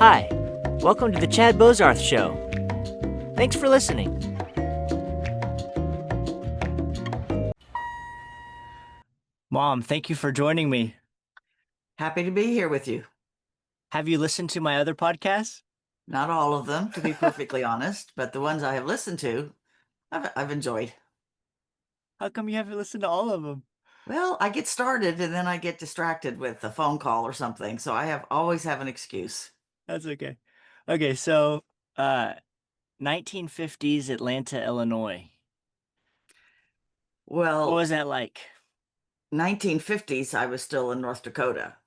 Hi, welcome to the Chad Bozarth Show. Thanks for listening. Mom, thank you for joining me. Happy to be here with you. Have you listened to my other podcasts? Not all of them, to be perfectly honest, but the ones I have listened to, I've enjoyed. How come you haven't listened to all of them? Well, I get started and then I get distracted with a phone call or something, so I have always have an excuse. That's okay. Okay, so uh 1950s Atlanta, Illinois. What Well, was that like? 1950s, I was still in North Dakota.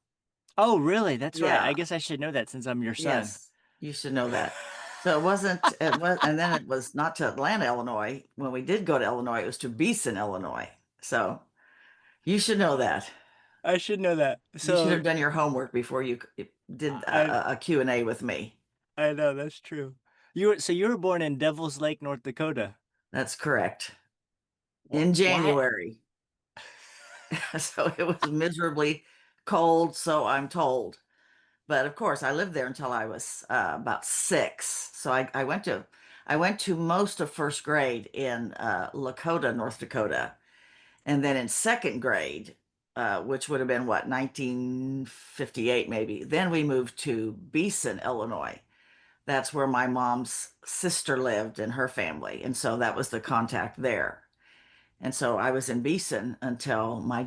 Oh, really? That's right. I Yeah, guess I should know that since I'm your son. yes, you should know that. So it was, and then it was not to Atlanta, Illinois. When we did go to Illinois, it was to Beeson, Illinois. So you should know that. I should know that. You should So have done your homework before you did I a Q&A with me. I know that's true. You were born in Devil's Lake, North Dakota. That's correct. In Why? January. So it was miserably cold, so I'm told. But of course, I lived there until I was about 6. So I went to most of first grade in Lakota, North Dakota. And then in second grade, which would have been what, 1958 maybe, then we moved to Beeson, Illinois. That's where my mom's sister lived and her family. And so that was the contact there. And so I was in Beeson until my,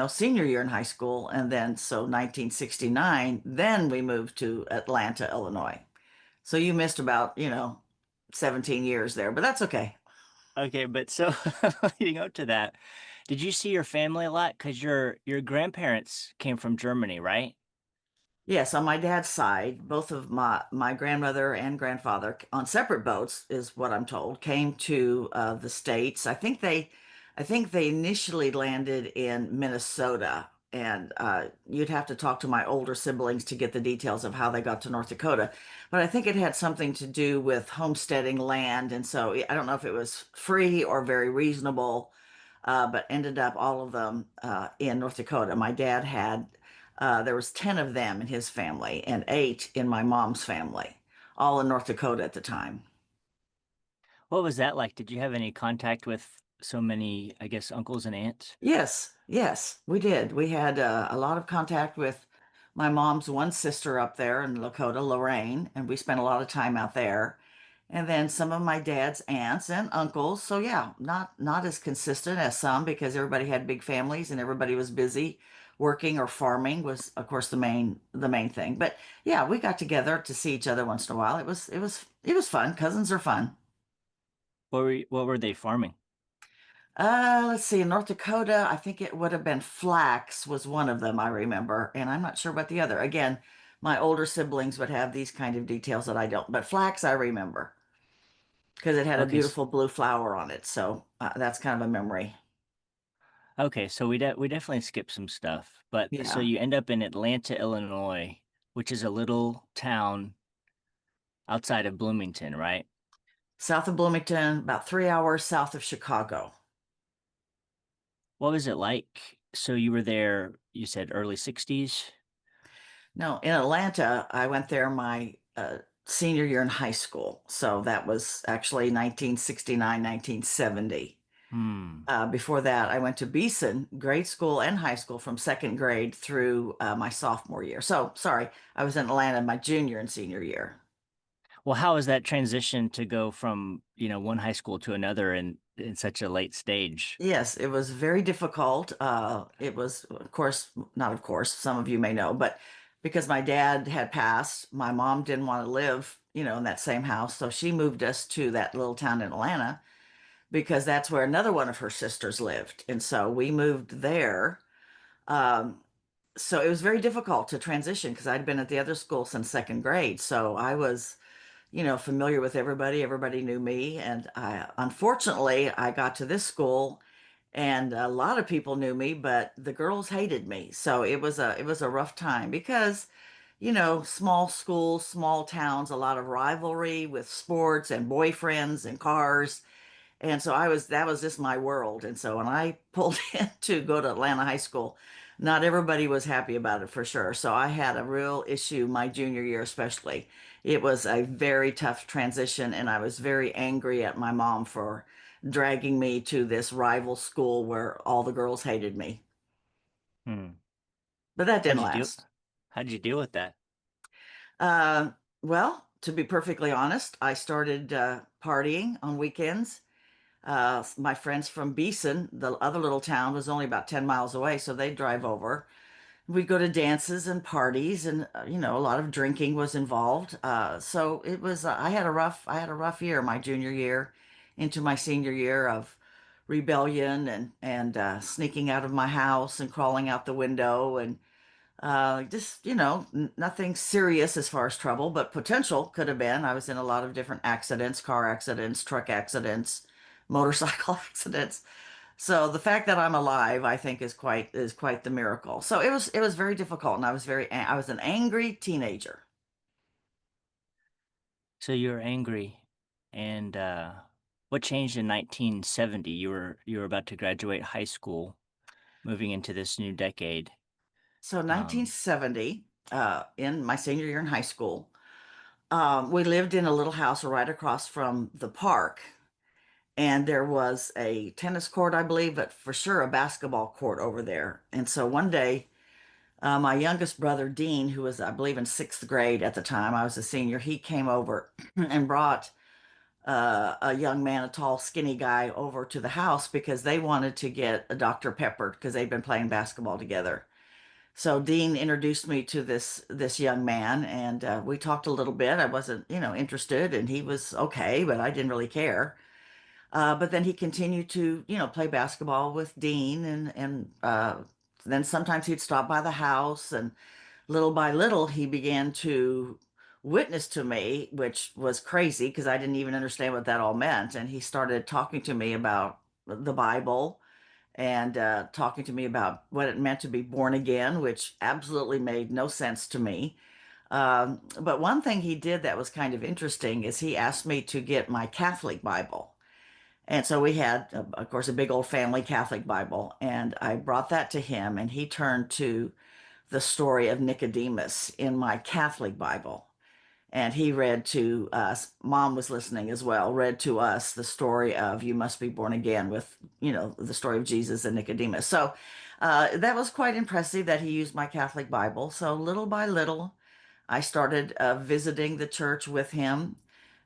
senior year in high school. And then so 1969, then we moved to Atlanta, Illinois. So you missed about, 17 years there, but that's okay. Okay, but so leading up to that, did you see your family a lot? Because your grandparents came from Germany, right? Yes, on my dad's side, both of my grandmother and grandfather on separate boats, is what I'm told, came to the States. I think they initially landed in Minnesota, and you'd have to talk to my older siblings to get the details of how they got to North Dakota. But I think it had something to do with homesteading land, and so I don't know if it was free or very reasonable, but ended up all of them in North Dakota. My dad had there was 10 of them in his family and 8 in my mom's family, all in North Dakota at the time. What was that like? Did you have any contact with so many, I guess, uncles and aunts? Yes, yes, we did. We had a lot of contact with my mom's one sister up there in Lakota, Lorraine, and we spent a lot of time out there. And then some of my dad's aunts and uncles. So yeah, not as consistent as some because everybody had big families and everybody was busy working or farming was of course the main thing. But yeah, we got together to see each other once in a while. It was fun. Cousins are fun. What were they farming? Let's see, in North Dakota, I think it would have been flax was one of them, I remember, and I'm not sure about the other. Again, my older siblings would have these kind of details that I don't, but flax I remember because it had a Okay, beautiful blue flower on it, so that's kind of a memory. okay, so we definitely skipped some stuff. But so Yeah, you end up in Atlanta, Illinois, which is a little town outside of Bloomington, right? south of Bloomington, about 3 hours south of Chicago. What was it like? So you were there, you said early 60s? No, in Atlanta, I went there my senior year in high school, so that was actually 1969, 1970. Hmm. Before that, I went to Beeson, grade school and high school from second grade through my sophomore year. So, sorry, I was in Atlanta my junior and senior year. Well, how was that transition to go from, one high school to another in such a late stage? Yes, it was very difficult. It was, of course, not of course, some of you may know, but because my dad had passed, my mom didn't want to live, in that same house. So she moved us to that little town in Atlanta because that's where another one of her sisters lived. And so we moved there. Um, so it was very difficult to transition because I'd been at the other school since second grade. So I was, familiar with everybody. Everybody knew me. And unfortunately, I got to this school and a lot of people knew me, but the girls hated me. So it was a rough time because, small schools, small towns, a lot of rivalry with sports and boyfriends and cars. And so that was just my world. And so when I pulled in to go to Atlanta High School, Not everybody was happy about it for sure. So I had a real issue my junior year, especially. It was a very tough transition, and I was very angry at my mom for dragging me to this rival school where all the girls hated me. Hmm. But that How'd didn't you do? last. How'd you deal with that? Well, to be perfectly honest, I started partying on weekends. My friends from Beeson, the other little town, was only about 10 miles away, so they'd drive over. We'd go to dances and parties, and a lot of drinking was involved. So it was. I had a rough year, my junior year, into my senior year of rebellion and sneaking out of my house and crawling out the window and just nothing serious as far as trouble, but potential could have been. I was in a lot of different accidents, car accidents, truck accidents, motorcycle accidents. So the fact that I'm alive, I think, is quite the miracle. So it was very difficult, and I was an angry teenager. So you were angry, and what changed in 1970? You were about to graduate high school, moving into this new decade. So Um, 1970, in my senior year in high school, we lived in a little house right across from the park, and there was a tennis court, I believe, but for sure a basketball court over there. And so one day, my youngest brother, Dean, who was, I believe, in sixth grade at the time, I was a senior, he came over and brought a young man, a tall, skinny guy, over to the house because they wanted to get a Dr. Pepper because they'd been playing basketball together. So Dean introduced me to this young man, and we talked a little bit. I wasn't, interested, and he was okay, but I didn't really care. But then he continued to, play basketball with Dean, and then sometimes he'd stop by the house, and little by little he began to witness to me, which was crazy because I didn't even understand what that all meant. And he started talking to me about the Bible and talking to me about what it meant to be born again, which absolutely made no sense to me. But one thing he did that was kind of interesting is he asked me to get my Catholic Bible. And so we had, of course, a big old family Catholic Bible, and I brought that to him, and he turned to the story of Nicodemus in my Catholic Bible. And he read to us, mom was listening as well, read to us the story of you must be born again with, the story of Jesus and Nicodemus. So that was quite impressive that he used my Catholic Bible. So little by little, I started visiting the church with him.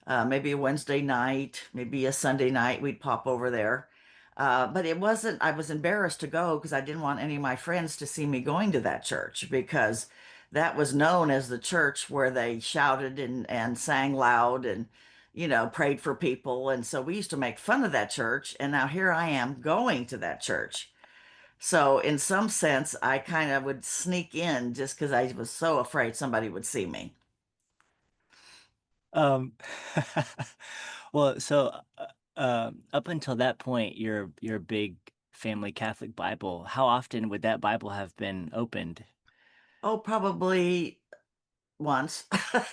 Maybe a Wednesday night, maybe a Sunday night, we'd pop over there. But it wasn't, I was embarrassed to go because I didn't want any of my friends to see me going to that church because that was known as the church where they shouted and sang loud and, prayed for people. And so we used to make fun of that church. And now here I am going to that church. So in some sense, I kind of would sneak in just because I was so afraid somebody would see me. um, well, so up until that point, your big family Catholic Bible. How often would that Bible have been opened? Oh, probably once.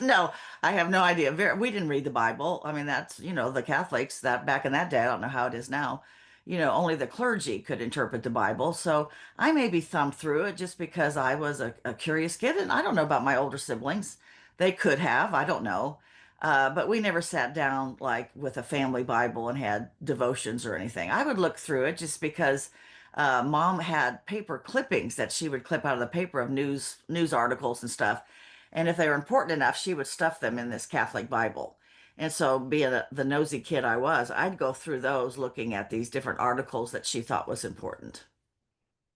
No, I have no idea. We didn't read the Bible. I mean, that's, the Catholics that back in that day, I don't know how it is now. Only the clergy could interpret the Bible. So I maybe thumbed through it just because I was a curious kid. And I don't know about my older siblings. They could have, I don't know. But we never sat down like with a family Bible and had devotions or anything. I would look through it just because mom had paper clippings that she would clip out of the paper of news articles and stuff. And if they were important enough, she would stuff them in this Catholic Bible. And so, being the nosy kid I was, I'd go through those looking at these different articles that she thought was important.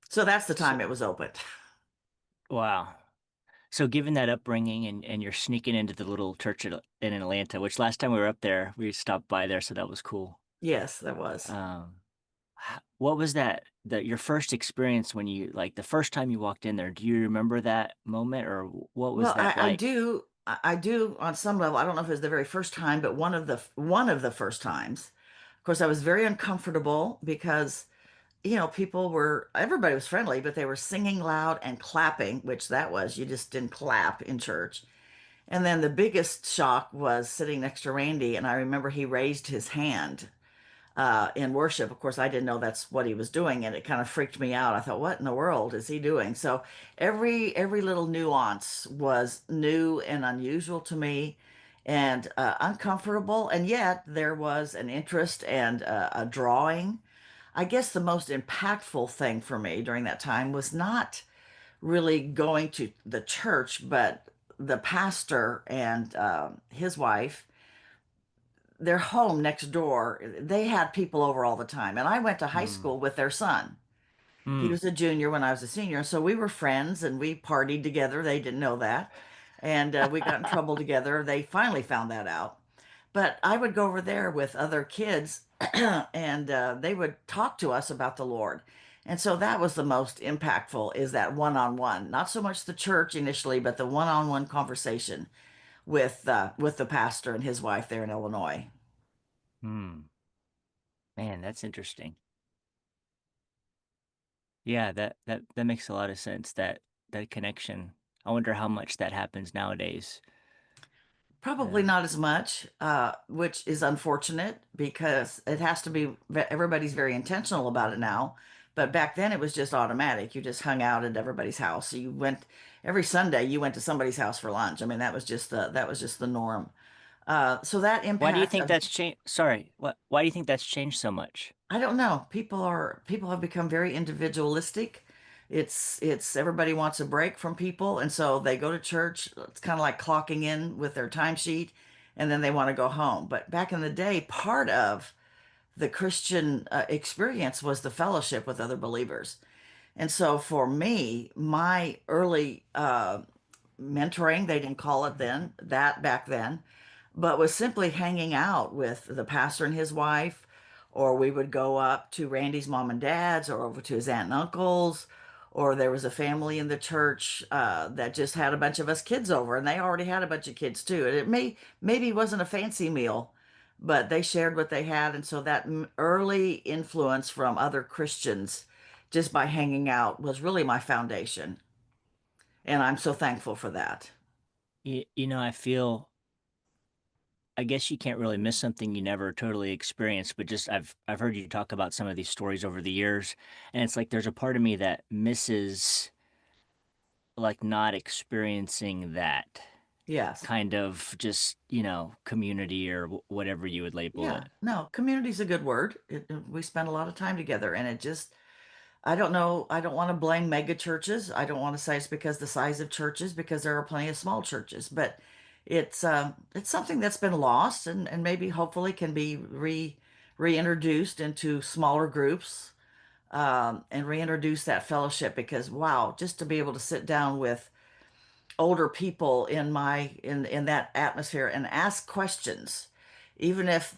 So that's the So, time it was opened. wow. So given that upbringing and you're sneaking into the little church in Atlanta, which last time we were up there, we stopped by there, so that was cool. Yes, that was. Um, what was that your first experience when you like the first time you walked in there? Do you remember that moment or what was Well, that I like? do. I do on some level. I don't know if it was the very first time, but one of the first times. Of course, I was very uncomfortable because everybody was friendly, but they were singing loud and clapping, which that was, you just didn't clap in church. And then the biggest shock was sitting next to Randy, and I remember he raised his hand in worship. Of course, I didn't know that's what he was doing, and it kind of freaked me out. I thought, what in the world is he doing? So every little nuance was new and unusual to me, and uncomfortable, and yet there was an interest and a drawing. I guess the most impactful thing for me during that time was not really going to the church, but the pastor and his wife, their home next door, they had people over all the time. And I went to high Mm. school with their son. He Mm. was a junior when I was a senior. So we were friends and we partied together. They didn't know that. And we got in trouble together. They finally found that out. But I would go over there with other kids and they would talk to us about the Lord. And so that was the most impactful is that one-on-one, not so much the church initially, but the one-on-one conversation with the pastor and his wife there in Illinois. Mm. Man, that's interesting. Yeah, that makes a lot of sense. That connection. I wonder how much that happens nowadays. Probably Uh, not as much, which is unfortunate because it has to be, everybody's very intentional about it now. But back then it was just automatic. You just hung out at everybody's house. You went every Sunday, you went to somebody's house for lunch. I mean, that was just the norm. So that why do you impact think of, that's changed? Sorry, what? Why do you think that's changed so much? I don't know. People have become very individualistic. It's everybody wants a break from people, and so they go to church. It's kind of like clocking in with their timesheet, and then they want to go home. But back in the day, part of the Christian experience was the fellowship with other believers. And so for me, my early mentoring, they didn't call it then, that back then, but was simply hanging out with the pastor and his wife, or we would go up to Randy's mom and dad's, or over to his aunt and uncle's, or there was a family in the church that just had a bunch of us kids over, and they already had a bunch of kids too. And it maybe wasn't a fancy meal, but they shared what they had, and so that early influence from other Christians just by hanging out was really my foundation, and I'm so thankful for that. I feel. I guess you can't really miss something you never totally experienced, but just I've heard you talk about some of these stories over the years, and it's like there's a part of me that misses like not experiencing that Yes. kind of just, community or whatever you would label Yeah, it. no, community's a good word. We spend a lot of time together, and it just, I don't know, I don't want to blame mega churches. I don't want to say it's because the size of churches, because there are plenty of small churches, but it's something that's been lost and maybe hopefully can be reintroduced into smaller groups, and reintroduce that fellowship because wow, just to be able to sit down with older people in that atmosphere and ask questions, even if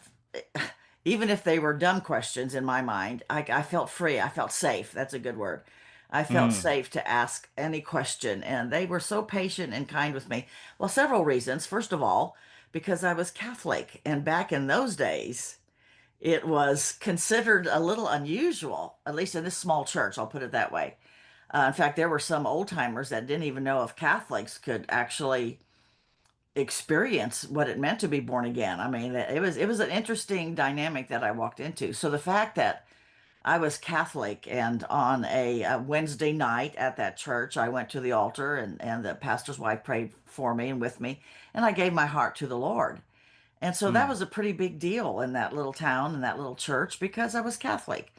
even if they were dumb questions in my mind, I felt free. I felt safe. That's a good word. I felt Mm. safe to ask any question, and they were so patient and kind with me. Well, several reasons. First of all, because I was Catholic, and back in those days, it was considered a little unusual, at least in this small church, I'll put it that way. In fact, there were some old timers that didn't even know if Catholics could actually experience what it meant to be born again. I mean, it was an interesting dynamic that I walked into. So the fact that I was Catholic and on a Wednesday night at that church, I went to the altar and the pastor's wife prayed for me and with me, and I gave my heart to the Lord. And so that Mm. was a pretty big deal in that little town, in that little church, because I was Catholic.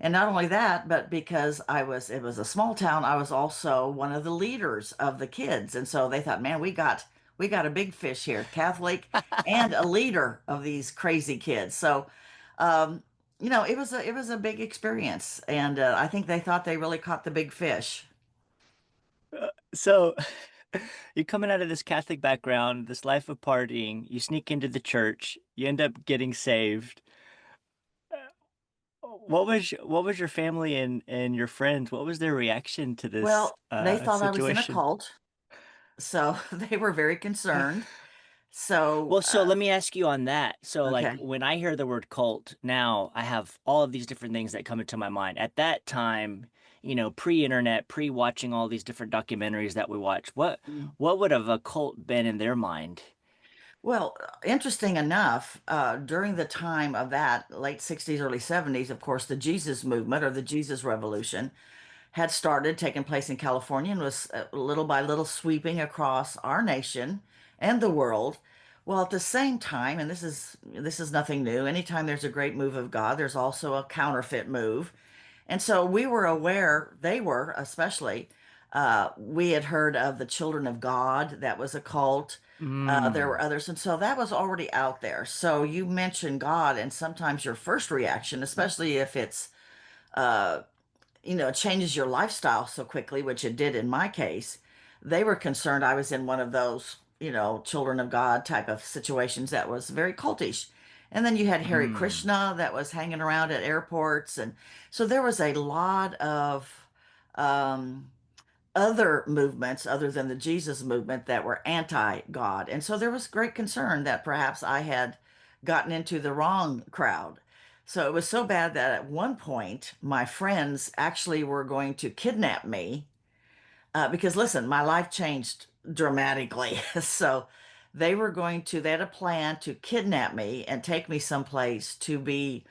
And not only that, but because it was a small town, I was also one of the leaders of the kids. And so they thought, man, we got a big fish here, Catholic and a leader of these crazy kids. So, um, it was a big experience. And I think they thought they really caught the big fish. So you're coming out of this Catholic background, this life of partying, you sneak into the church, you end up getting saved. What was your family and your friends? What was their reaction to this Well, they thought I was in a situation? cult. So they were very concerned. So, Well, so let me ask you on that. So, like, okay. when I hear the word cult, now I have all of these different things that come into my mind. At that time, pre-internet, pre-watching all these different documentaries that we watch, what would have a cult been in their mind? Well, interesting enough, during the time of that late 60s, early 70s, of course, the Jesus movement or the Jesus Revolution had started taking place in California and was little by little sweeping across our nation and the world. Well, at the same time, and this is nothing new, anytime there's a great move of God, there's also a counterfeit move. And so we were aware, they were especially, we had heard of the Children of God. That was a cult. There were Mm. others. And so that was already out there. So you mention God, and sometimes your first reaction, especially if it's, uh, changes your lifestyle so quickly, which it did in my case, they were concerned I was in one of those, Children of God type of situations that was very cultish. And then you had Hare Mm. Krishna that was hanging around at airports. And so there was a lot of um, other movements other than the Jesus movement that were anti-God. And so there was great concern that perhaps I had gotten into the wrong crowd. So it was so bad that at one point my friends actually were going to kidnap me because listen, my life changed dramatically. So they had a plan to kidnap me and take me someplace to be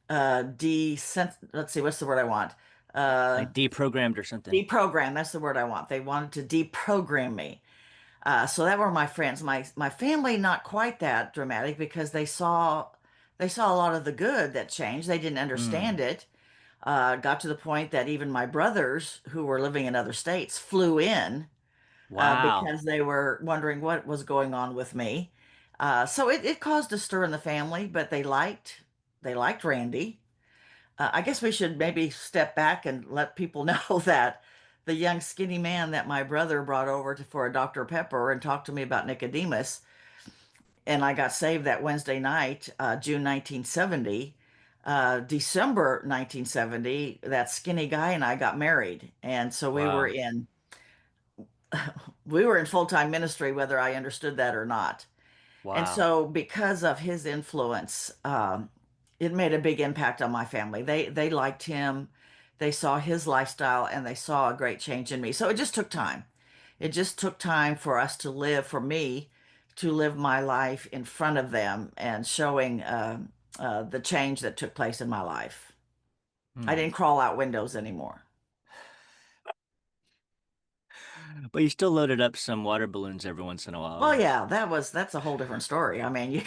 let's see, what's the word I want? Uh, Like deprogrammed or something. Deprogram, that's the word I want. They wanted to deprogram me. So that were my friends. My family, not quite that dramatic because they saw a lot of the good that changed. They didn't understand Mm. it. Got to the point that even my brothers, who were living in other states, flew in Wow. because they were wondering what was going on with me. So it caused a stir in the family, but they liked Randy. I guess we should maybe step back and let people know that the young skinny man that my brother brought over for a Dr. Pepper and talked to me about Nicodemus, and I got saved that Wednesday night, June 1970. December 1970, that skinny guy and I got married. And so we were Wow. in we were in full-time ministry, whether I understood that or not. And Wow. so, because of his influence, it made a big impact on my family. They liked him, they saw his lifestyle, and they saw a great change in me. So it just took time. It just took time for us to live, for me to live my life in front of them and showing the change that took place in my life. I Hmm. didn't crawl out windows anymore. But you still loaded up some water balloons every once in a while, Well, though. yeah, that's a whole different story. I mean,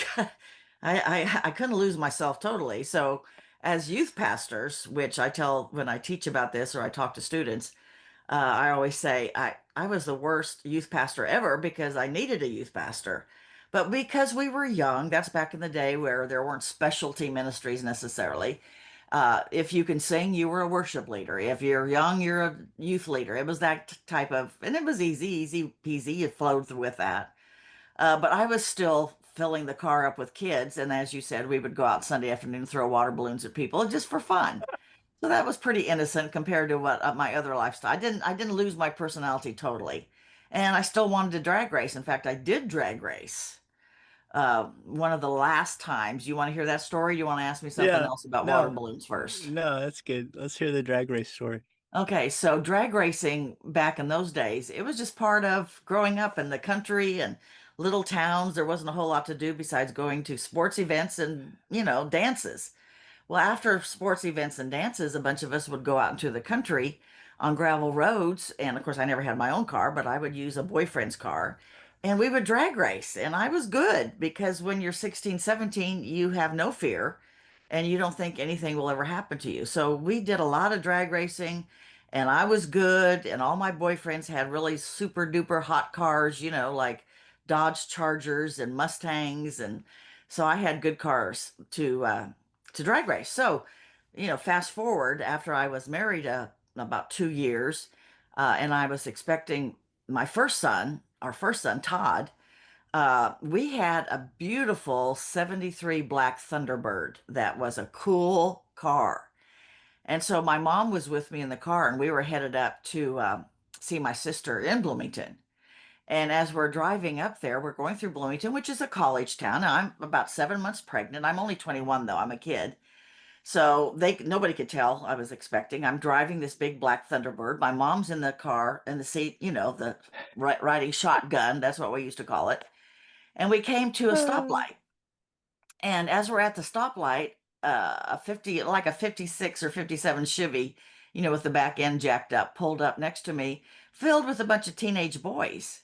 I couldn't lose myself totally. So, as youth pastors, which I tell when I teach about this or I talk to students, I always say I was the worst youth pastor ever because I needed a youth pastor. But because we were young, that's back in the day where there weren't specialty ministries necessarily. If you can sing, you were a worship leader. If you're young, you're a youth leader. It was that type of, and it was easy peasy. You flowed through with that. But I was still filling the car up with kids, and as you said, we would go out Sunday afternoon and throw water balloons at people just for fun. So that was pretty innocent compared to what my other lifestyle. I didn't lose my personality totally, and I still wanted to drag race. In fact, I did drag race. One of the last times. You want to hear that story? You want to ask me something Yeah. else about water No. balloons first? No, that's good. Let's hear the drag race story. Okay, so drag racing back in those days, it was just part of growing up in the country and little towns. There wasn't a whole lot to do besides going to sports events and, dances. Well, after sports events and dances, a bunch of us would go out into the country on gravel roads. And of course, I never had my own car, but I would use a boyfriend's car. And we would drag race. And I was good because when you're 16, 17, you have no fear and you don't think anything will ever happen to you. So we did a lot of drag racing and I was good. And all my boyfriends had really super duper hot cars, like Dodge Chargers and Mustangs. And so I had good cars to drag race. So, fast forward after I was married about 2 years, and I was expecting our first son, Todd. We had a beautiful 73 black Thunderbird that was a cool car. And so my mom was with me in the car, and we were headed up to see my sister in Bloomington. And as we're driving up there, we're going through Bloomington, which is a college town. Now, I'm about 7 months pregnant. I'm only 21 though. I'm a kid. So nobody could tell I was expecting. I'm driving this big black Thunderbird. My mom's in the car in the seat, the riding shotgun. That's what we used to call it. And we came to a Uh, stoplight. And as we're at the stoplight, a 50, like a 56 or 57 Chevy, with the back end jacked up, pulled up next to me, filled with a bunch of teenage boys.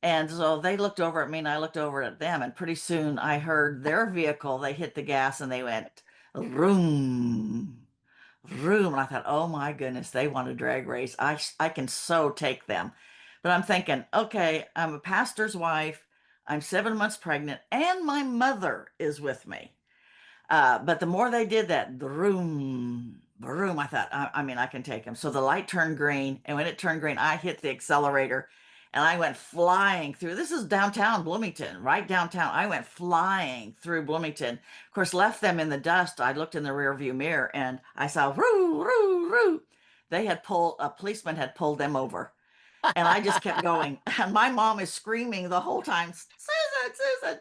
And so they looked over at me and I looked over at them. And pretty soon I heard their vehicle. They hit the gas and they went, vroom, vroom. And I thought, oh my goodness, they want a drag race. I can so take them. But I'm thinking, okay, I'm a pastor's wife. I'm 7 months pregnant and my mother is with me. But the more they did that, the room, I thought, I mean, I can take them. So the light turned green, and when it turned green, I hit the accelerator, and I went flying through. This is downtown Bloomington, right downtown. I went flying through Bloomington. Of course, left them in the dust. I looked in the rearview mirror, and I saw, roo, roo, roo. A policeman had pulled them over. And I just kept going. And my mom is screaming the whole time, Susan, Susan.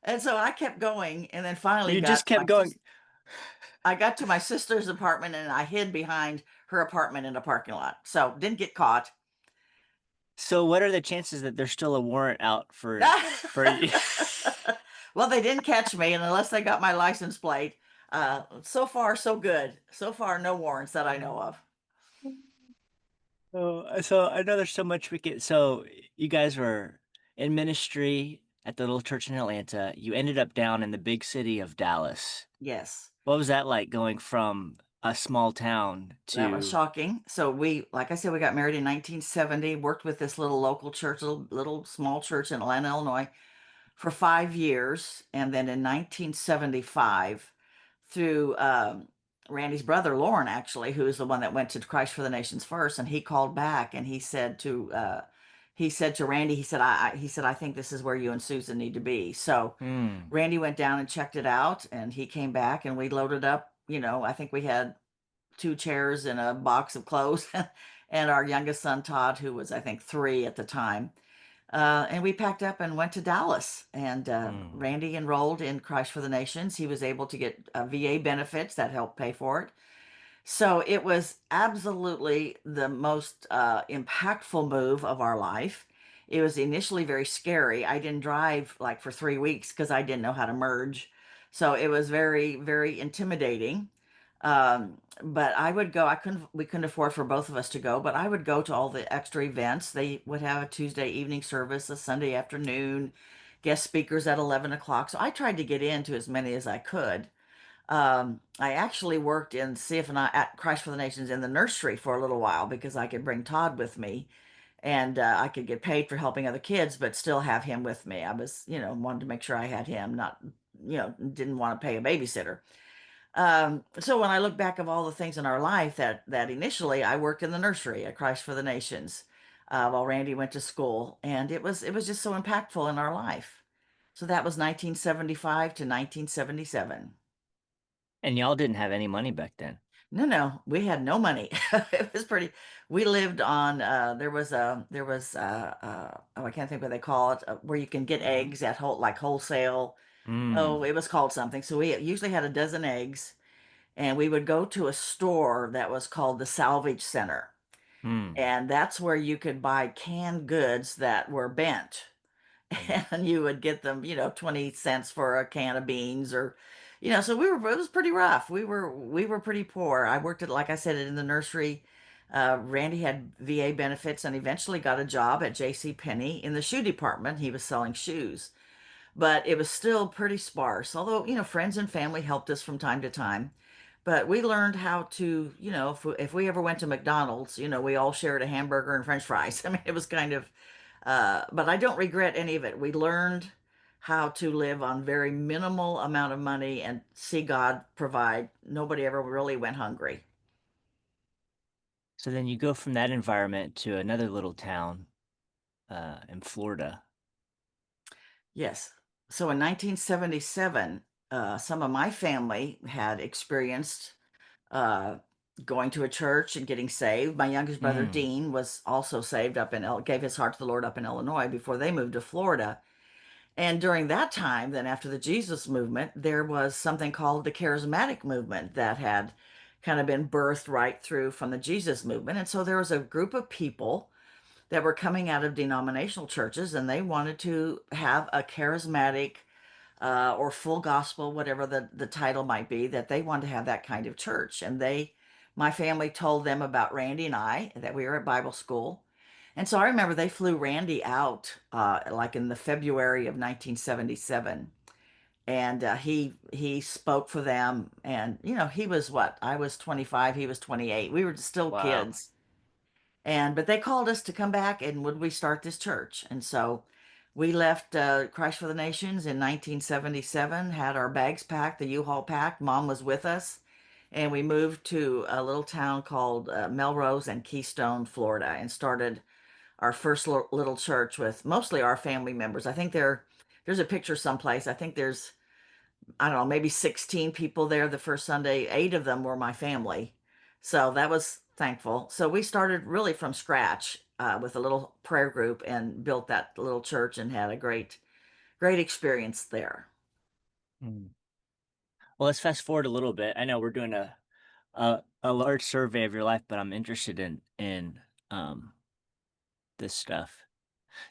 And so I kept going, and then finally you got just kept going. I got to my sister's apartment and I hid behind her apartment in a parking lot. So didn't get caught. So what are the chances that there's still a warrant out for you? Well, they didn't catch me, and unless they got my license plate, so far so good. So far, no warrants that I know of. So I know there's so much we can. So you guys were in ministry at the little church in Atlanta. You ended up down in the big city of Dallas. Yes, What was that like going from a small town that was to? shocking. So like I said, we got married in 1970. Worked with this little local church, little small church in Atlanta, Illinois, for 5 years. And then in 1975, through Randy's brother, Lauren, actually, who is the one that went to Christ for the Nations first, and he called back and he said to Randy, he said, I think this is where you and Susan need to be. So Hmm. Randy went down and checked it out, and he came back and we loaded up. I think we had two chairs and a box of clothes, and our youngest son, Todd, who was, I think, 3 at the time. And we packed up and went to Dallas. And Hmm. Randy enrolled in Christ for the Nations. He was able to get VA benefits that helped pay for it. So it was absolutely the most impactful move of our life. It was initially very scary. I didn't drive like for 3 weeks because I didn't know how to merge. So it was very, very intimidating. But I would go. We couldn't afford for both of us to go, but I would go to all the extra events. They would have a Tuesday evening service, a Sunday afternoon, guest speakers at 11 o'clock. So I tried to get into as many as I could. I actually worked in CFNI at Christ for the Nations in the nursery for a little while because I could bring Todd with me and I could get paid for helping other kids, but still have him with me. I was, wanted to make sure I had him, not, didn't want to pay a babysitter. So when I look back of all the things in our life that initially I worked in the nursery at Christ for the Nations, while Randy went to school, and it was just so impactful in our life. So that was 1975 to 1977. And y'all didn't have any money back then. No, no, we had no money. It was pretty. We lived on. Oh, I can't think what they call it, where you can get eggs at like wholesale. Oh, Hmm. it was called something. So we usually had a dozen eggs, and we would go to a store that was called the Salvage Center, Hmm. and that's where you could buy canned goods that were bent. Hmm. And you would get them, 20 cents for a can of beans or, so it was pretty rough. We were pretty poor. I worked at, like I said, in the nursery. Randy had VA benefits and eventually got a job at J.C. Penney in the shoe department. He was selling shoes, but it was still pretty sparse. Although, friends and family helped us from time to time. But we learned how to, if we ever went to McDonald's, we all shared a hamburger and French fries. I mean, it was kind of but I don't regret any of it. We learned how to live on very minimal amount of money and see God provide. Nobody ever really went hungry. So then you go from that environment to another little town in Florida. Yes. So in 1977, some of my family had experienced uh, going to a church and getting saved. My youngest brother Hmm. Dean was also saved gave his heart to the Lord up in Illinois before they moved to Florida. And during that time, then after the Jesus movement, there was something called the charismatic movement that had kind of been birthed right through from the Jesus movement. And so there was a group of people that were coming out of denominational churches, and they wanted to have a charismatic or full gospel, whatever the title might be, that they wanted to have that kind of church. And my family told them about Randy and I, that we were at Bible school. And so I remember they flew Randy out like in the February of 1977. And he spoke for them. And, he was what? I was 25, he was 28. We were still Wow. kids. But they called us to come back and would we start this church? And so we left Christ for the Nations in 1977, had our bags packed, the U-Haul packed. Mom was with us, and we moved to a little town called Melrose and Keystone, Florida, and started our first little church with mostly our family members. I think there's a picture someplace. I think there's, I don't know, maybe 16 people there the first Sunday. 8 of them were my family. So that was thankful. So we started really from scratch with a little prayer group and built that little church and had a great experience there. Mm. Well, let's fast forward a little bit. I know we're doing a large survey of your life, but I'm interested in um this stuff.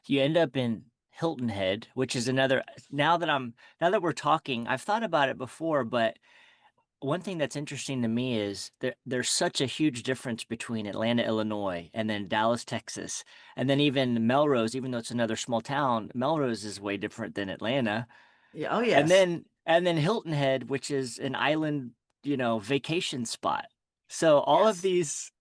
You end up in Hilton Head, which is another now that we're talking, I've thought about it before, but one thing that's interesting to me is there's such a huge difference between Atlanta, Illinois, and then Dallas, Texas, and then even Melrose, even though it's another small town, Melrose is way different than Atlanta. Yeah. Oh, And yes. then Hilton Head, which is an island, vacation spot. So all of Yes.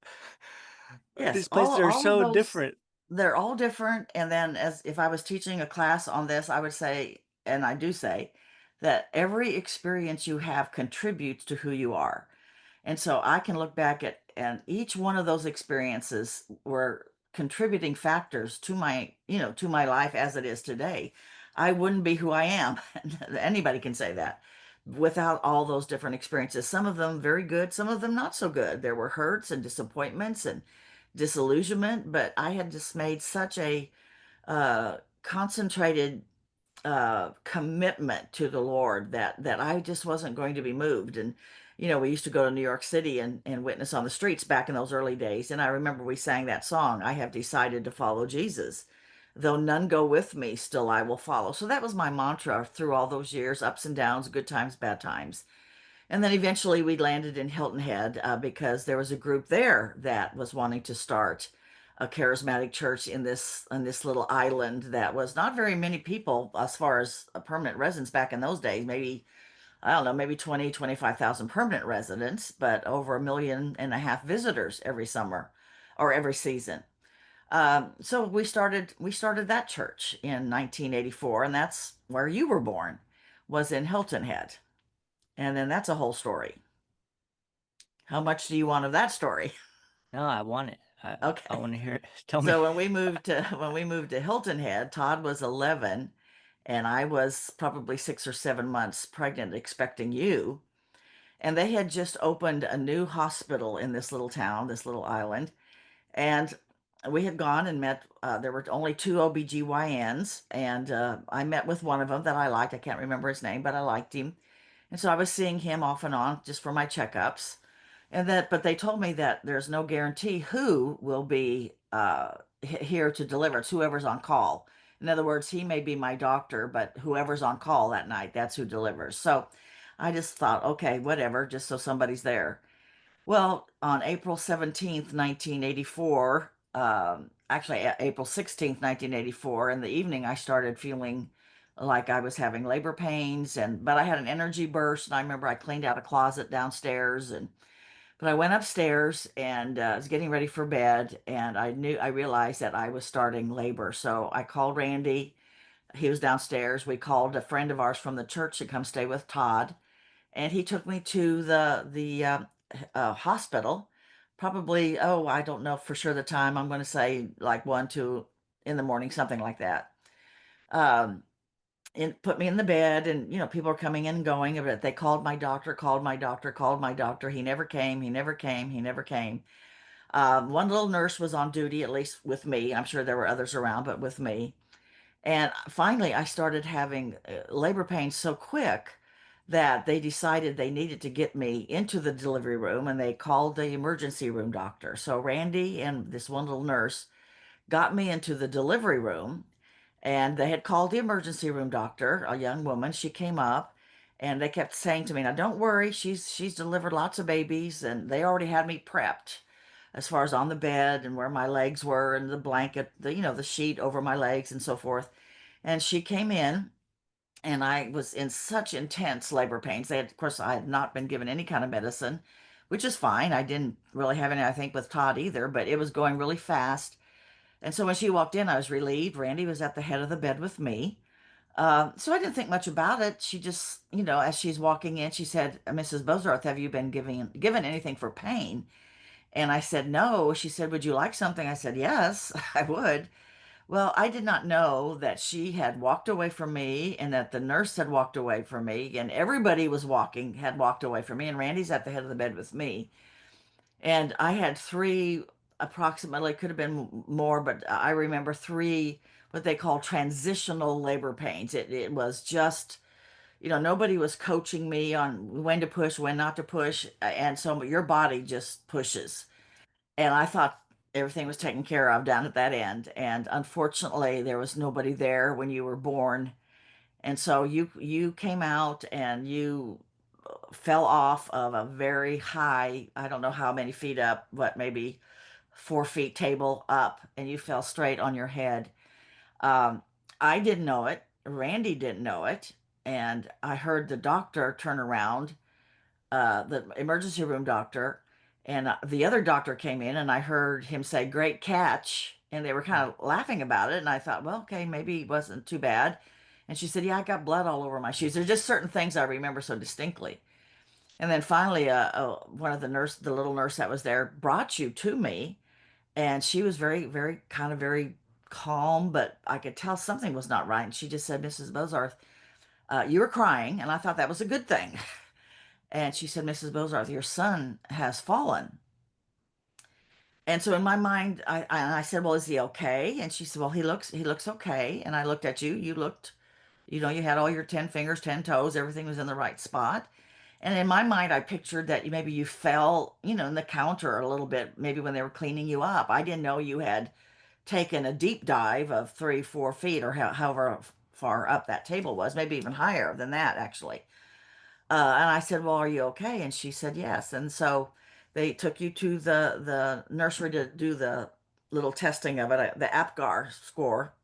Yes. these places are All of so those, different. they're all different. And then as if I was teaching a class on this, I would say, and I do say, that every experience you have contributes to who you are. And so I can look back at, and each one of those experiences were contributing factors to my life as it is today. I wouldn't be who I am. Anybody can say that without all those different experiences. Some of them very good, some of them not so good. There were hurts and disappointments and disillusionment, but I had just made such a concentrated commitment to the Lord that I just wasn't going to be moved. And we used to go to New York City and witness on the streets back in those early days. And I remember we sang that song, I have decided to follow Jesus. Though none go with me, still I will follow. So that was my mantra through all those years, ups and downs, good times, bad times. And then eventually we landed in Hilton Head because there was a group there that was wanting to start a charismatic church in this little island that was not very many people as far as a permanent residents back in those days. Maybe, I don't know, maybe 25,000 permanent residents, but over 1.5 million visitors every summer or every season. So we started that church in 1984, and that's where you were born, was in Hilton Head. And then that's a whole story. How much do you want of that story? No, I want it. I Okay. want to hear it. Tell me. So when we moved to Hilton Head, Todd was 11 and I was probably 6 or 7 months pregnant expecting you. And they had just opened a new hospital in this little town, this little island. And we had gone and met, there were only two OBGYNs, and I met with one of them that I liked. I can't remember his name, but I liked him. And so I was seeing him off and on just for my checkups. But they told me that there's no guarantee who will be here to deliver. It's whoever's on call. In other words, he may be my doctor, but whoever's on call that night, that's who delivers. So I just thought, okay, whatever, just so somebody's there. Well, on April 17th, 1984, actually April 16th, 1984, in the evening, I started feeling like I was having labor pains, but I had an energy burst, and I remember I cleaned out a closet downstairs, but I went upstairs and was getting ready for bed, and I realized that I was starting labor. So I called Randy. He was downstairs. We called a friend of ours from the church to come stay with Todd, and he took me to the hospital. Probably, oh, I don't know for sure the time. I'm going to say like 1, 2 in the morning, something like that. Um, and put me in the bed, and people are coming in and going. But they called my doctor, called my doctor, called my doctor. He never came. He never came. He never came. One little nurse was on duty, at least with me. I'm sure there were others around, but with me. And finally, I started having labor pains so quick that they decided they needed to get me into the delivery room, and they called the emergency room doctor. So Randy and this one little nurse got me into the delivery room, and they had called the emergency room doctor, a young woman. She came up, and they kept saying to me, "Now don't worry, she's delivered lots of babies," and they already had me prepped as far as on the bed and where my legs were and the blanket, the sheet over my legs and so forth. And she came in, and I was in such intense labor pains. Of course, I had not been given any kind of medicine, which is fine. I didn't really have any, I think, with Todd either, but it was going really fast. And so when she walked in, I was relieved. Randy was at the head of the bed with me. So I didn't think much about it. She just, as she's walking in, she said, "Mrs. Bozarth, have you been given anything for pain?" And I said, "No." She said, "Would you like something?" I said, "Yes, I would." Well, I did not know that she had walked away from me and that the nurse had walked away from me and everybody had walked away from me. And Randy's at the head of the bed with me. And I had three, approximately, could have been more, but I remember three, what they call transitional labor pains. It was just, nobody was coaching me on when to push, when not to push. And so your body just pushes. And I thought everything was taken care of down at that end. And unfortunately, there was nobody there when you were born. And so you came out and you fell off of a very high, I don't know how many feet up, but maybe 4 feet table up, and you fell straight on your head. Um, I didn't know it. Randy didn't know it. And I heard the doctor turn around, the emergency room doctor, and the other doctor came in, and I heard him say, "Great catch." And they were kind of laughing about it. And I thought, well, okay, maybe it wasn't too bad. And she said, "Yeah, I got blood all over my shoes." There's just certain things I remember so distinctly. And then finally, one of the little nurse that was there, brought you to me. And she was very, very, kind of very calm, but I could tell something was not right. And she just said, "Mrs. Bozarth, you were crying." And I thought that was a good thing. And she said, "Mrs. Bozarth, your son has fallen." And so in my mind, I said, "Well, is he okay?" And she said, "Well, he looks okay." And I looked at you. You looked, you had all your 10 fingers, 10 toes, everything was in the right spot. And in my mind, I pictured that maybe you fell, in the counter a little bit, maybe when they were cleaning you up. I didn't know you had taken a deep dive of 3, 4 feet, or however far up that table was, maybe even higher than that, actually. And I said, "Well, are you okay?" And she said, "Yes." And so they took you to the nursery to do the little testing of it, the APGAR score,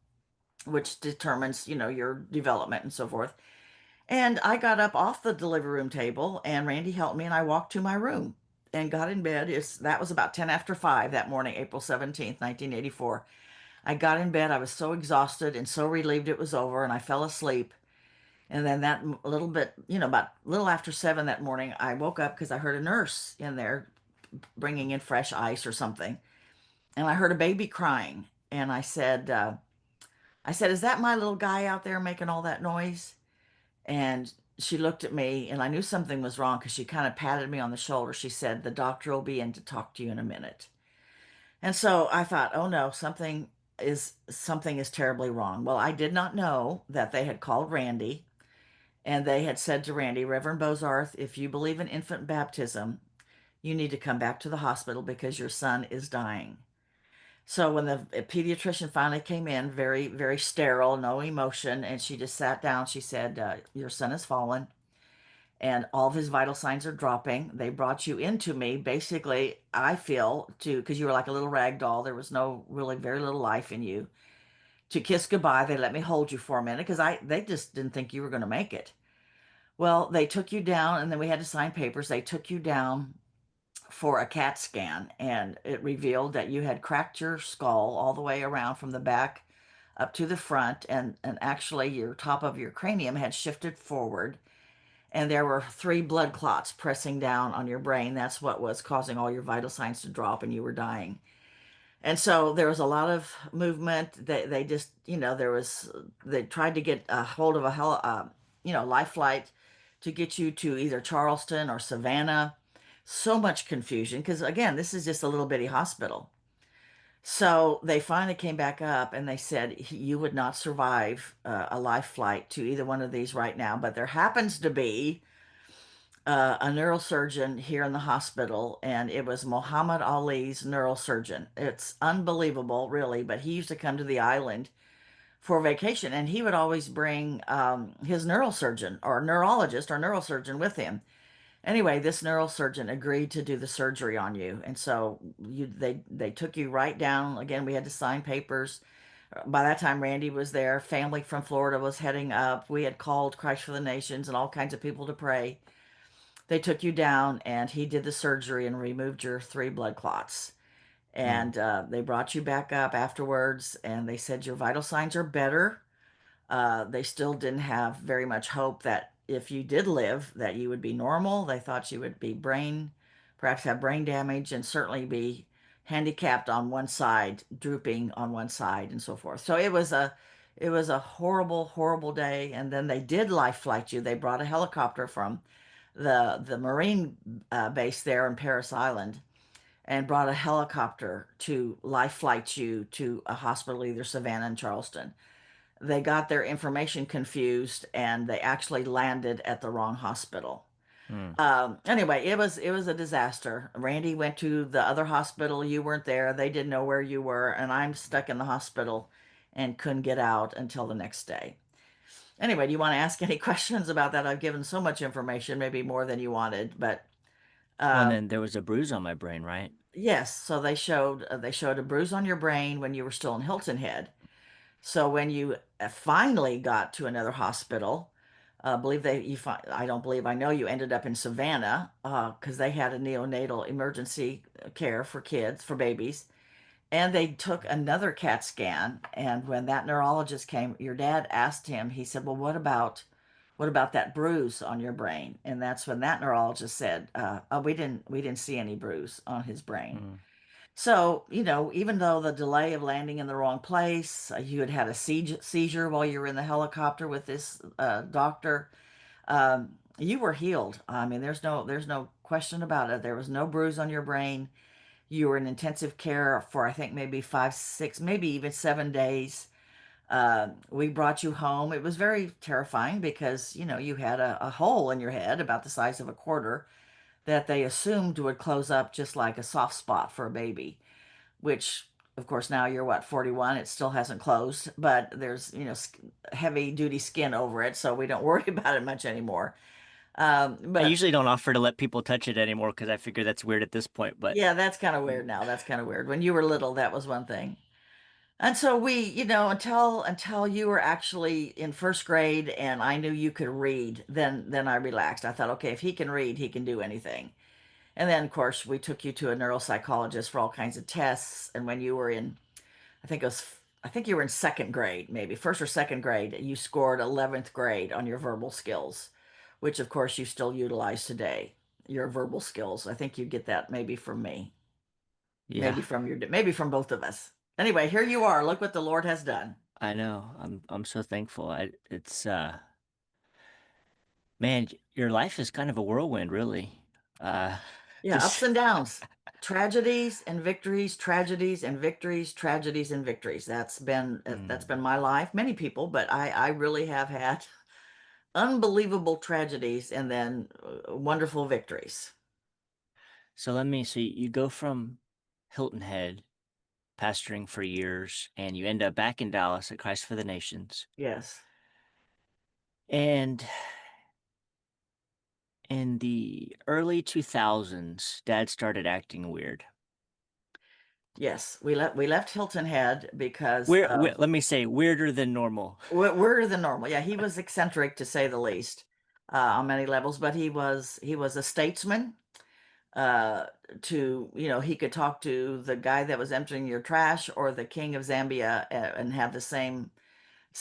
which determines, your development and so forth. And I got up off the delivery room table, and Randy helped me, and I walked to my room and got in bed. That was about 10 after 5 that morning, April 17th, 1984. I got in bed. I was so exhausted and so relieved it was over, and I fell asleep. And then that little bit, about a little after 7 that morning, I woke up because I heard a nurse in there bringing in fresh ice or something. And I heard a baby crying. And I said, "Is that my little guy out there making all that noise?" And she looked at me, and I knew something was wrong because she kind of patted me on the shoulder. She said, "The doctor will be in to talk to you in a minute." And so I thought, "Oh no, something is terribly wrong." Well, I did not know that they had called Randy. And they had said to Randy, "Reverend Bozarth, if you believe in infant baptism, you need to come back to the hospital because your son is dying." So when the pediatrician finally came in, very, very sterile, no emotion, and she just sat down, she said, "Your son has fallen and all of his vital signs are dropping. They brought you into me, basically, I feel, because you were like a little rag doll. There was no really very little life in you. To kiss goodbye, they let me hold you for a minute because they just didn't think you were going to make it. Well, they took you down, and then we had to sign papers. They took you down for a CAT scan, and it revealed that you had cracked your skull all the way around from the back up to the front, and actually your top of your cranium had shifted forward, and there were three blood clots pressing down on your brain. That's what was causing all your vital signs to drop, and you were dying. And so there was a lot of movement. They just, they tried to get a hold of life flight to get you to either Charleston or Savannah. So much confusion because, again, this is just a little bitty hospital. So they finally came back up and they said, "You would not survive a life flight to either one of these right now, but there happens to be a neurosurgeon here in the hospital, and it was Muhammad Ali's neurosurgeon. It's unbelievable, really, but he used to come to the island for vacation, and he would always bring his neurosurgeon or neurologist or neurosurgeon with him. Anyway, this neurosurgeon agreed to do the surgery on you, and so they took you right down. Again, we had to sign papers. By that time, Randy was there. Family from Florida was heading up. We had called Christ for the Nations and all kinds of people to pray. They took you down, and he did the surgery and removed your three blood clots. Mm. And they brought you back up afterwards, and they said your vital signs are better. They still didn't have very much hope that if you did live, that you would be normal. They thought you would be perhaps have brain damage, and certainly be handicapped on one side, drooping on one side, and so forth. So it was a horrible, horrible day. And then they did life flight you. They brought a helicopter from the Marine base there in Paris Island, and brought a helicopter to life flight you to a hospital, either Savannah and Charleston. They got their information confused, and they actually landed at the wrong hospital. Mm. Anyway, it was a disaster. Randy went to the other hospital. You weren't there. They didn't know where you were, and I'm stuck in the hospital and couldn't get out until the next day. Anyway, do you want to ask any questions about that? I've given so much information, maybe more than you wanted, but Well, and um, then there was a bruise on my brain, right? yes. So they showed a bruise on your brain when you were still in Hilton Head. So when you finally got to another hospital, believe they you fi I don't believe I know you ended up in Savannah because they had a neonatal emergency care for kids, for babies, and they took another CAT scan. And when that neurologist came, your dad asked him. He said, "Well, what about that bruise on your brain?" And that's when that neurologist said, oh, we didn't see any bruise on his brain." Mm. So, even though the delay of landing in the wrong place, you had had a seizure while you were in the helicopter with this doctor, you were healed. I mean, there's no question about it. There was no bruise on your brain. You were in intensive care for, I think, maybe 5, 6, maybe even 7 days. We brought you home. It was very terrifying because, you had a hole in your head about the size of a quarter that they assumed would close up just like a soft spot for a baby, which of course now you're what, 41, it still hasn't closed, but there's, heavy duty skin over it, so we don't worry about it much anymore. I But usually don't offer to let people touch it anymore because I figure that's weird at this point, but yeah, that's kind of mm. weird now. That's kind of weird. When you were little, that was one thing. And so we, until you were actually in first grade and I knew you could read, then I relaxed. I thought, okay, if he can read, he can do anything. And then, of course, we took you to a neuropsychologist for all kinds of tests. And when you were in, I think you were in second grade, maybe first or second grade, you scored 11th grade on your verbal skills, which of course you still utilize today. Your verbal skills. I think you get that maybe from me, Yeah, maybe from both of us. Anyway, here you are. Look what the Lord has done. I know. I'm so thankful. It's man, your life is kind of a whirlwind, really. Uh Yeah, ups just and downs, tragedies and victories, tragedies and victories, tragedies and victories. That's been mm. my life. Many people, but I really have had unbelievable tragedies and then wonderful victories. So let me see. You go from Hilton Head, pastoring for years, and you end up back in Dallas at Christ for the Nations. Yes. And in the early 2000s, Dad started acting weird. Yes, we left Hilton Head because of Let me say, weirder than normal. we're the normal. Yeah, he was eccentric to say the least, on many levels, but he was a statesman. Uh, he could talk to the guy that was emptying your trash or the king of Zambia, and have the same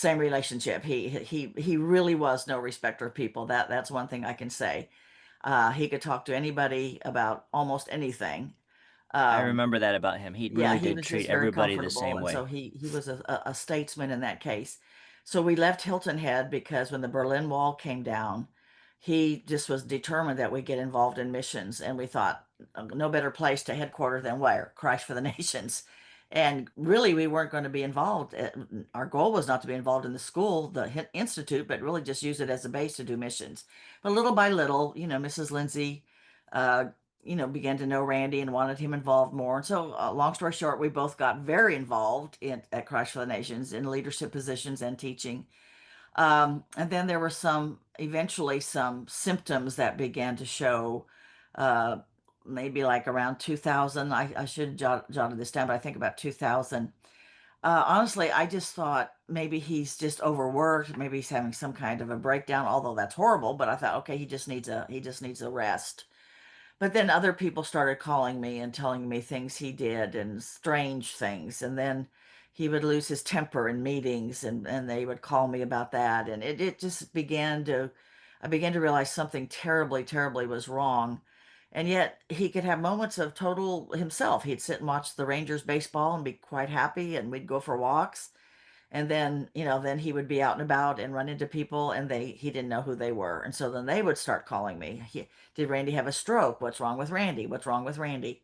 relationship. He really was no respecter of people. That's one thing I can say. He could talk to anybody about almost anything. I Um, remember that about him. He yeah, really he did was treat just very everybody the comfortable, same and so way. he was a statesman in that case. So we left Hilton Head because when the Berlin Wall came down, he just was determined that we get involved in missions, and we thought no better place to headquarter than where? Christ for the Nations. And really, we weren't going to be involved. Our goal was not to be involved in the school, the institute, but really just use it as a base to do missions. But little by little, Mrs. Lindsay, uh, began to know Randy and wanted him involved more. And so, long story short, we both got very involved at Christ for the Nations in leadership positions and teaching. And then there were eventually some symptoms that began to show, uh, maybe like around 2000. I should have jotted this down, but I think about 2000. Honestly, I just thought maybe he's just overworked. Maybe he's having some kind of a breakdown, although that's horrible. But I thought, okay, he just needs a rest. But then other people started calling me and telling me things he did and strange things. And then he would lose his temper in meetings and they would call me about that. And it just I began to realize something terribly, terribly was wrong. And yet he could have moments of total himself. He'd sit and watch the Rangers baseball and be quite happy, and we'd go for walks. And then, then he would be out and about and run into people and he didn't know who they were. And so then they would start calling me. Did Randy have a stroke? What's wrong with Randy? What's wrong with Randy?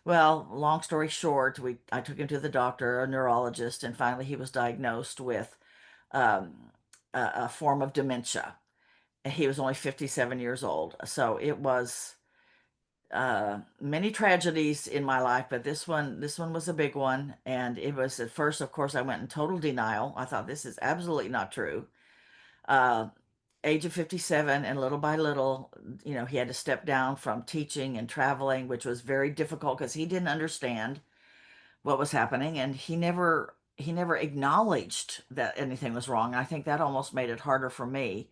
Well, long story short, I took him to the doctor, a neurologist, and finally he was diagnosed with a form of dementia. And he was only 57 years old. So it was many tragedies in my life, but this one was a big one. And it was at first, of course, I went in total denial. I thought this is absolutely not true. Uh, Age of 57, and little by little, he had to step down from teaching and traveling, which was very difficult because he didn't understand what was happening, and he never acknowledged that anything was wrong. And I think that almost made it harder for me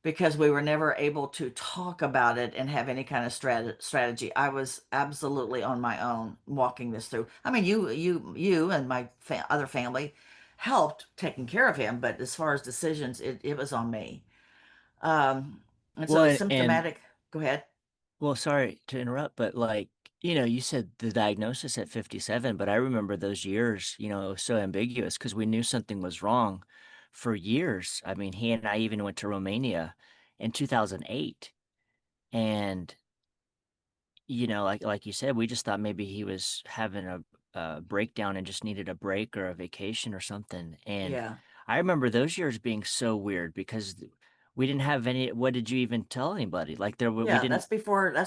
because we were never able to talk about it and have any kind of strategy. I was absolutely on my own walking this through. I mean, you and my other family helped taking care of him, but as far as decisions, it was on me. Um, and Well, so it's and symptomatic. Go ahead. well, sorry to interrupt, but like, you said the diagnosis at 57, but I remember those years, it was so ambiguous because we knew something was wrong for years. I mean, he and I even went to Romania in 2008. And, like you said, we just thought maybe he was having a breakdown and just needed a break or a vacation or something. And Yeah. I remember those years being so weird because we didn't have any. What did you even tell anybody? Like we Yeah, didn't. that's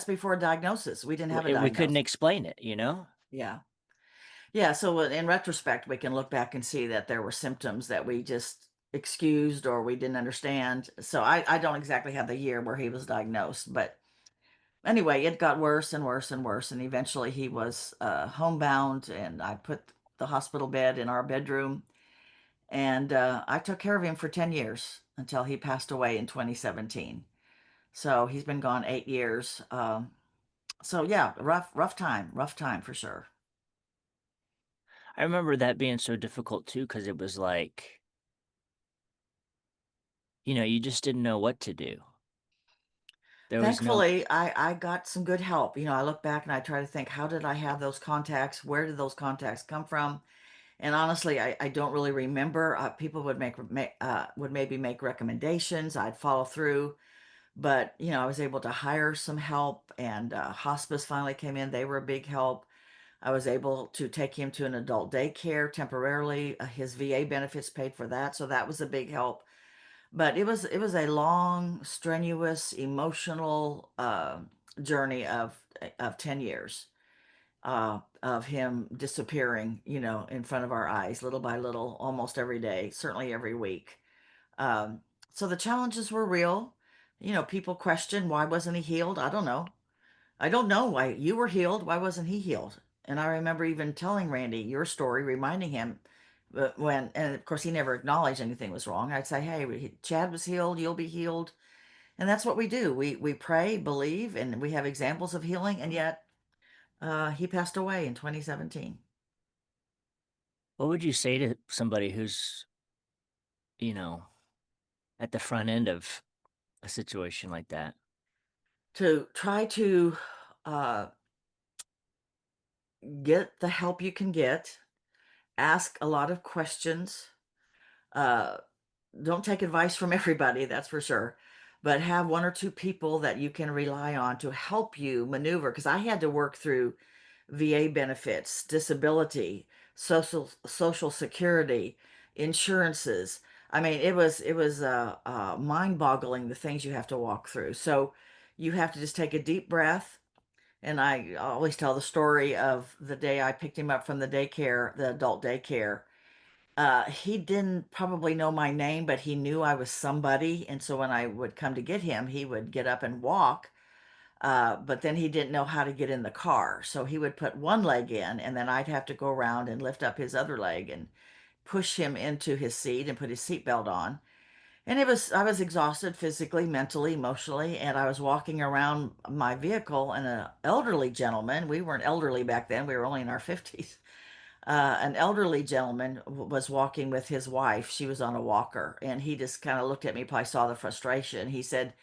before a diagnosis. We didn't have a We couldn't diagnosis. explain it. Yeah. Yeah, so in retrospect, we can look back and see that there were symptoms that we just excused or we didn't understand. So I don't exactly have the year where he was diagnosed, but anyway, it got worse and worse and worse, and eventually he was homebound, and I put the hospital bed in our bedroom, and I took care of him for 10 years until he passed away in 2017. So he's been gone 8 years. So yeah, rough time for sure. I remember that being so difficult too because it was like, you just didn't know what to do. There was no. Thankfully, I got some good help. I look back and I try to think, how did I have those contacts? Where did those contacts come from? And honestly, I don't really remember. People would maybe make recommendations. I'd follow through, but I was able to hire some help, and hospice finally came in. They were a big help. I was able to take him to an adult daycare temporarily. His VA benefits paid for that, so that was a big help. But it was a long, strenuous, emotional journey of 10 years of him disappearing, in front of our eyes, little by little, almost every day, certainly every week. So the challenges were real. People question, why wasn't he healed? I don't know. I don't know why you were healed. Why wasn't he healed? And I remember even telling Randy your story, reminding him, but and of course he never acknowledged anything was wrong. I'd say, hey, Chad was healed, you'll be healed. And that's what we do. We pray, believe, and we have examples of healing. And yet he passed away in 2017. What would you say to somebody who's, you know, at the front end of a situation like that? To try to uh, get the help you can get, ask a lot of questions. Uh, don't take advice from everybody, that's for sure. But have one or two people that you can rely on to help you maneuver. Because I had to work through VA benefits, disability, social security, insurances. I mean, it was mind-boggling the things you have to walk through. So you have to just take a deep breath. And I always tell the story of the day I picked him up from the daycare, the adult daycare. He didn't probably know my name, but he knew I was somebody. And so when I would come to get him, he would get up and walk. But then he didn't know how to get in the car. So he would put one leg in, and then I'd have to go around and lift up his other leg and push him into his seat and put his seatbelt on. And I was exhausted physically, mentally, emotionally, and I was walking around my vehicle, and an elderly gentleman, we weren't elderly back then, we were only in our 50s. An elderly gentleman was walking with his wife. She was on a walker, and he just kind of looked at me, probably saw the frustration. He said,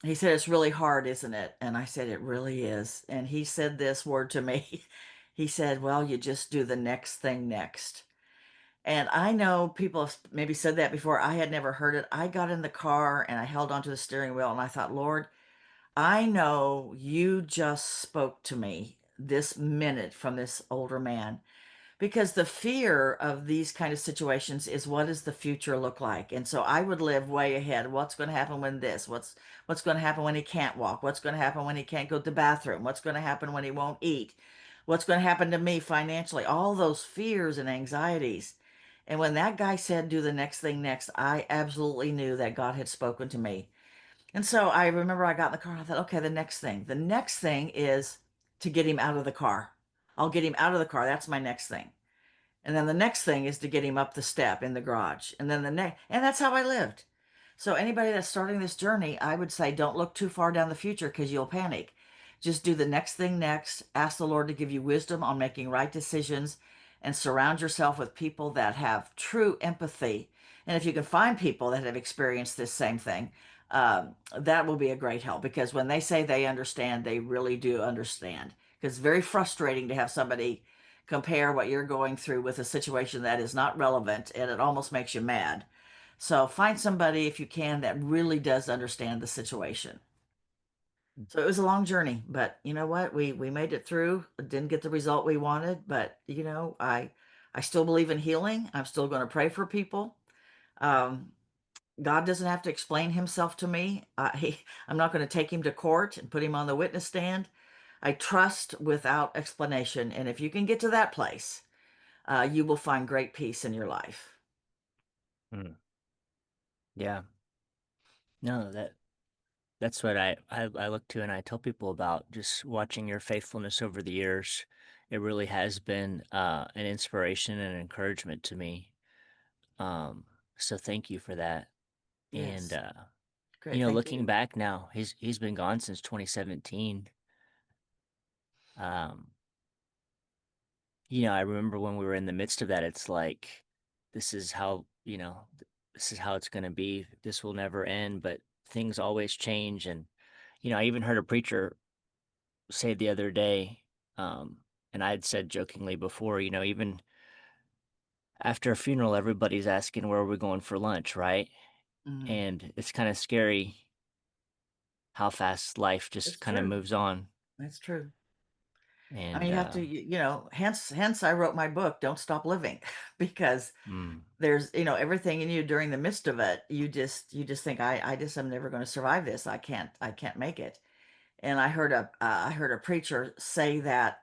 it's really hard, isn't it? And I said, it really is. And he said this word to me. He said, well, you just do the next thing next. And I know people have maybe said that before. I had never heard it. I got in the car and I held onto the steering wheel and I thought, Lord, I know you just spoke to me this minute from this older man, because the fear of these kind of situations is, what does the future look like? And so I would live way ahead. What's going to happen when this? What's going to happen when he can't walk? What's going to happen when he can't go to the bathroom? What's going to happen when he won't eat? What's going to happen to me financially? All those fears and anxieties. And when that guy said, do the next thing next, I absolutely knew that God had spoken to me. And so I remember I got in the car and I thought, okay, the next thing. The next thing is to get him out of the car. I'll get him out of the car. That's my next thing. And then the next thing is to get him up the step in the garage. And then the next, and that's how I lived. So anybody that's starting this journey, I would say don't look too far down the future because you'll panic. Just do the next thing next. Ask the Lord to give you wisdom on making right decisions and surround yourself with people that have true empathy. And if you can find people that have experienced this same thing, that will be a great help, because when they say they understand, they really do understand. Because it's very frustrating to have somebody compare what you're going through with a situation that is not relevant, and it almost makes you mad. So find somebody, if you can, that really does understand the situation. So it was a long journey, but you know what? We made it through. Didn't get the result we wanted, but I still believe in healing. I'm still going to pray for people. Um, God doesn't have to explain himself to me. I'm not going to take him to court and put him on the witness stand. I trust without explanation. And if you can get to that place, you will find great peace in your life. Mm, yeah. No, that's what I look to and I tell people about, just watching your faithfulness over the years. It really has been an inspiration and encouragement to me. Um, so thank you for that. And Yes. Great. Thank looking you. back now, he's been gone since 2017. Um, I remember when we were in the midst of that, it's like, this is how, this is how it's going to be. This will never end, but things always change. And, I even heard a preacher say the other day, um, and I had said jokingly before, even after a funeral, everybody's asking where we're going for lunch, right? Mm, And it's kind of scary how fast life just it's kind of true. moves on. That's true. I mean, And you have to, hence I wrote my book, Don't Stop Living, because mm, there's, everything in you during the midst of it. You just think, I just am never going to survive this. I can't make it. And I heard a preacher say that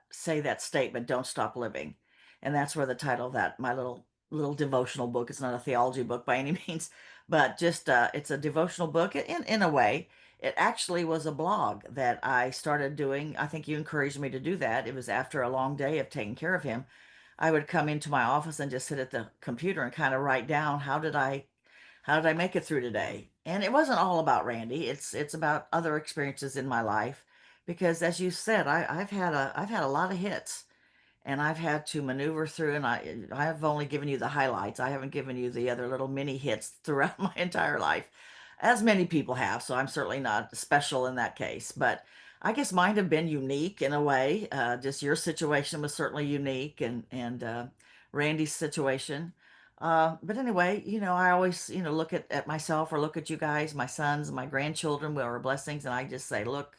statement, "Don't stop living," and that's where the title of that my little devotional book. It's not a theology book by any means, but just it's a devotional book in a way. It actually was a blog that I started doing. I think you encouraged me to do that. It was after a long day of taking care of him. I would come into my office and just sit at the computer and kind of write down, how did I make it through today? And it wasn't all about Randy. It's about other experiences in my life, because as you said, I've had a lot of hits, and I've had to maneuver through, and I've only given you the highlights. I haven't given you the other little mini hits throughout my entire life, as many people have, so I'm certainly not special in that case. But I guess mine have been unique in a way. Just your situation was certainly unique, and Randy's situation. But anyway, I always, look at myself, or look at you guys, my sons, my grandchildren, we are blessings, and I just say, look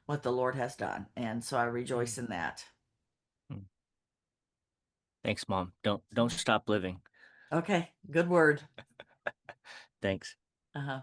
what the Lord has done. And so I mm, rejoice in that. mm. Thanks, mom. Don't stop living. Okay, good word. Thanks. Uh-huh.